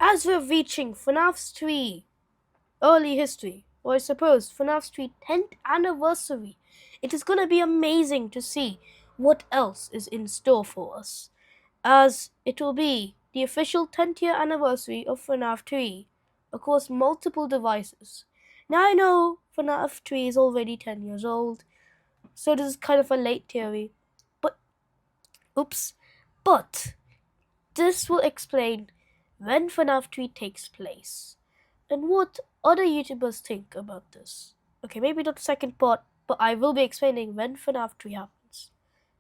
as we're reaching FNAF 3 early history, or I suppose FNAF 3 10th anniversary, it is gonna be amazing to see what else is in store for us, as it will be the official 10th year anniversary of FNAF 3 across multiple devices. Now I know FNAF 3 is already 10 years old, so this is kind of a late theory, but oops, but this will explain when FNAF 3 takes place and what other YouTubers think about this. Okay, maybe not the second part, but I will be explaining when FNAF 3 happens.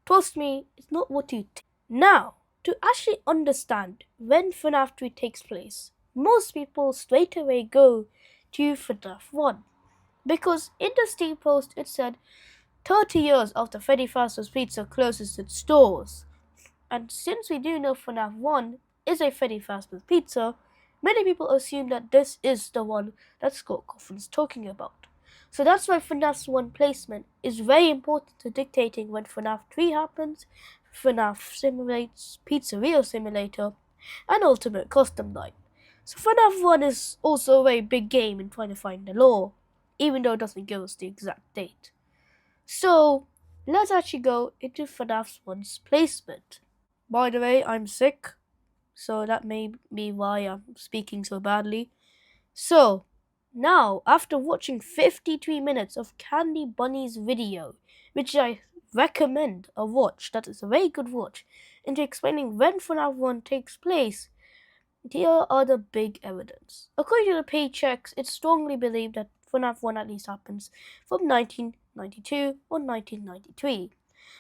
Trust me, it's not what you think. Now, to actually understand when FNAF 3 takes place, most people straight away go to FNAF 1. Because in the Steam post it said 30 years after Freddy Fazbear's Pizza closes its doors. And since we do know FNAF 1 is a Freddy Fazbear's Pizza, many people assume that this is the one that Scott Cawthon's talking about. So that's why FNAF 1 placement is very important to dictating when FNAF 3 happens, FNAF Simulates, Pizzeria Simulator, and Ultimate Custom Night. So FNAF 1 is also a very big game in trying to find the lore, even though it doesn't give us the exact date. So let's actually go into FNAF 1's placement. By the way, I'm sick, so that may be why I'm speaking so badly. So, now, after watching 53 minutes of Candy Bunny's video, which I recommend a watch, that is a very good watch, into explaining when FNAF 1 takes place, here are the big evidence. According to the paychecks, it's strongly believed that FNAF 1 at least happens from 1992 or 1993.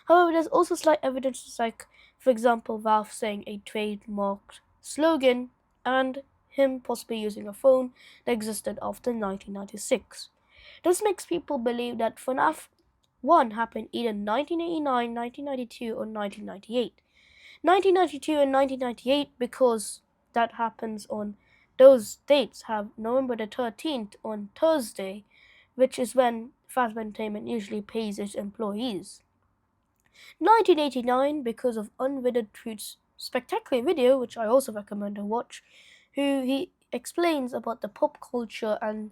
However, there's also slight evidence like, for example, Valve saying a trademarked slogan and him possibly using a phone that existed after 1996. This makes people believe that FNAF 1 happened either 1989, 1992 or 1998. 1992 and 1998 because that happens on those dates have November the 13th on Thursday, which is when Fazbear Entertainment usually pays its employees. 1989 because of Unwitted Truth's spectacular video, which I also recommend to watch, who he explains about the pop culture and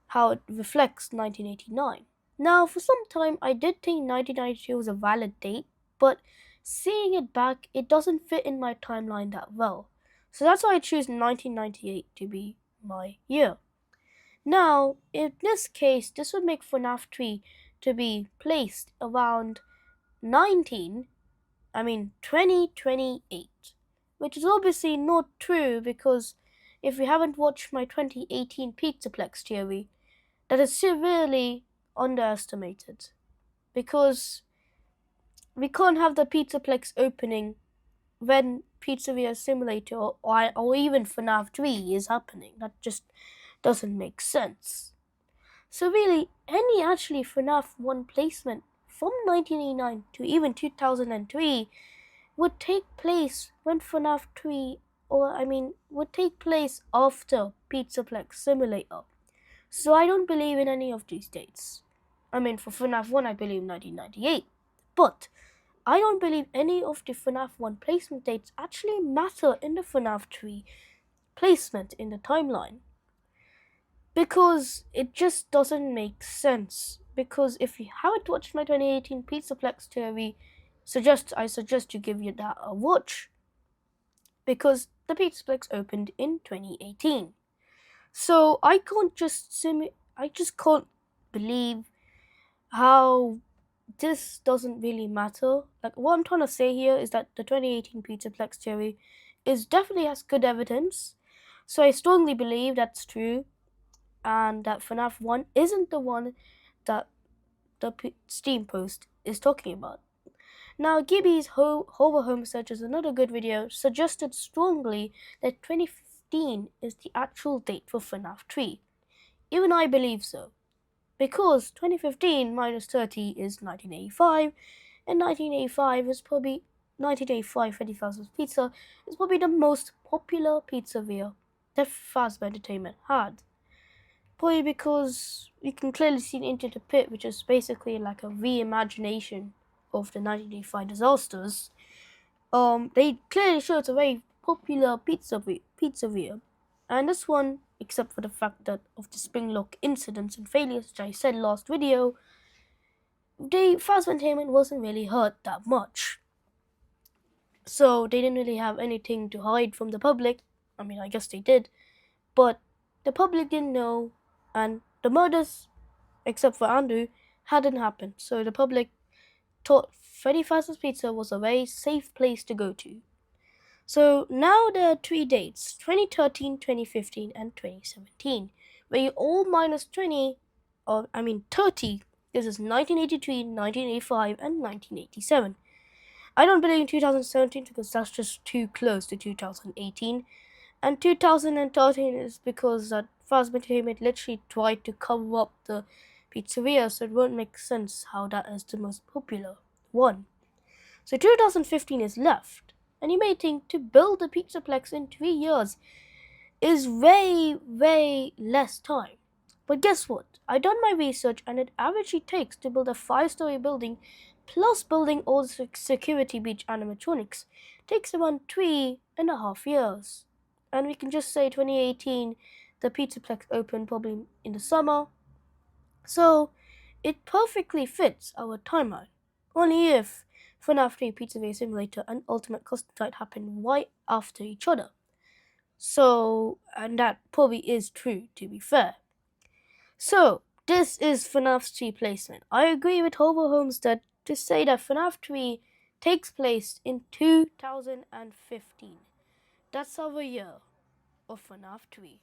how it reflects 1989. Now, for some time, I did think 1992 was a valid date, but seeing it back, it doesn't fit in my timeline that well. So that's why I choose 1998 to be my year. Now, in this case, this would make FNAF 3 to be placed around 2028, which is obviously not true because if you haven't watched my 2018 Pizzaplex theory, that is severely underestimated because we can't have the Pizzaplex opening when Pizzeria Simulator or even FNAF 3 is happening. That just doesn't make sense. So really, any actually FNAF 1 placement from 1989 to even 2003 would take place when FNAF 3 would take place after Pizzaplex Simulator. So I don't believe in any of these dates. For FNAF 1 I believe 1998, but I don't believe any of the FNAF 1 placement dates actually matter in the FNAF 3 placement in the timeline. Because it just doesn't make sense. Because if you haven't watched my 2018 Pizzaplex theory, I suggest you give you that a watch. Because the Pizzaplex opened in 2018. So I just can't believe how this doesn't really matter. Like, what I'm trying to say here is that the 2018 Pizzaplex theory definitely has good evidence. So I strongly believe that's true, and that FNAF 1 isn't the one that the Steam post is talking about. Now, Gibby's Horror Home Search is another good video, suggested strongly that 2015 is the actual date for FNAF 3. Even I believe so, because 2015 minus 30 is 1985, and 1985 Freddy Fazbear's Pizza is probably the most popular pizzeria that Fazbear Entertainment had. Probably because you can clearly see Into the Pit, which is basically like a reimagination of the 1985 disasters. They clearly show it's a very popular pizzeria. And this one, except for the fact that of the spring lock incidents and failures, which I said last video, the Fast Entertainment wasn't really hurt that much. So they didn't really have anything to hide from the public. I mean, I guess they did, but the public didn't know, and the murders, except for Andrew, hadn't happened. So the public thought Freddy Fazbear's Pizza was a very safe place to go to. So now there are 3 dates: 2013, 2015, and 2017. Where you all minus 20, or I mean 30, this is 1983, 1985, and 1987. I don't believe in 2017 because that's just too close to 2018. And 2013 is because that Fast Entertainment literally tried to cover up the pizzeria, so it won't make sense how that is the most popular one. So 2015 is left, and you may think to build a pizzaplex in 3 years is way less time. But guess what? I done my research, and it averagely takes to build a 5-story building plus building all the security breach animatronics takes around 3.5 years. And we can just say 2018 the pizzaplex opened probably in the summer. So it perfectly fits our timeline. Only if FNAF 3 Pizzeria Simulator and Ultimate Custom Night happen right after each other. So, and that probably is true, to be fair. So, this is FNAF 3 placement. I agree with Hobo Homestead to say that FNAF 3 takes place in 2015. That's our year of FNAF 3.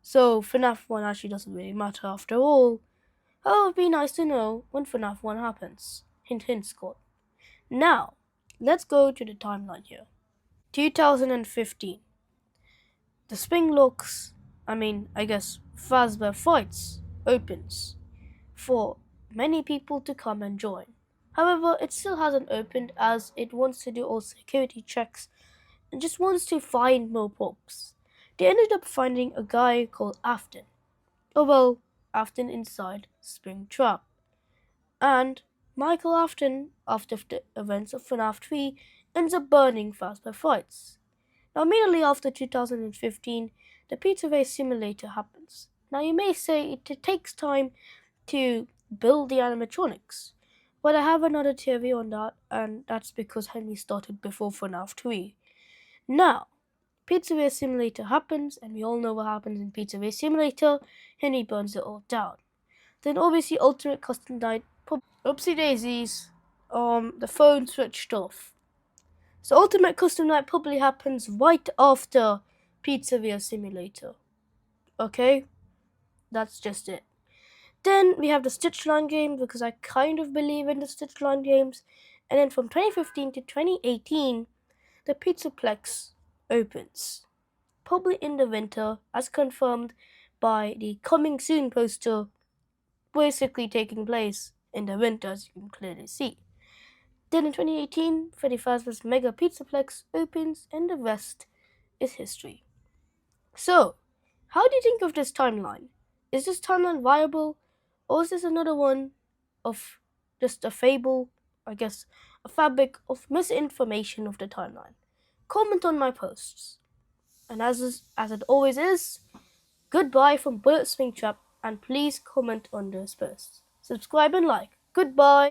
So, FNAF 1 actually doesn't really matter after all. Oh, it'd be nice to know when FNAF 1 happens. Hint, hint, Scott. Now, let's go to the timeline here. 2015. The Spring Locks, Fazbear Fights opens for many people to come and join. However, it still hasn't opened as it wants to do all security checks and just wants to find more props. They ended up finding a guy called Afton. Afton inside Springtrap. And Michael Afton, after the events of FNAF 3, ends up burning Fazbear Fights. Now, immediately after 2015, the Pizzeria Simulator happens. Now, you may say it takes time to build the animatronics, but I have another theory on that, and that's because Henry started before FNAF 3. Now, Pizzeria Simulator happens, and we all know what happens in Pizzeria Simulator. Henry burns it all down. Then obviously Ultimate Custom Night. Oopsie daisies. The phone switched off. So Ultimate Custom Night probably happens right after Pizzeria Simulator. Okay? That's just it. Then we have the Stitch Line game because I kind of believe in the Stitch Line games. And then from 2015 to 2018, the Pizzaplex opens. Probably in the winter, as confirmed by the coming soon poster, basically taking place in the winter, as you can clearly see. Then in 2018, Freddy Fazbear's Mega Pizzaplex opens, and the rest is history. So, how do you think of this timeline? Is this timeline viable, or is this another one of just a fable, I guess, a fabric of misinformation of the timeline? Comment on my posts. And as it always is, goodbye from Bullet Springtrap, and please comment on those posts. Subscribe and like. Goodbye.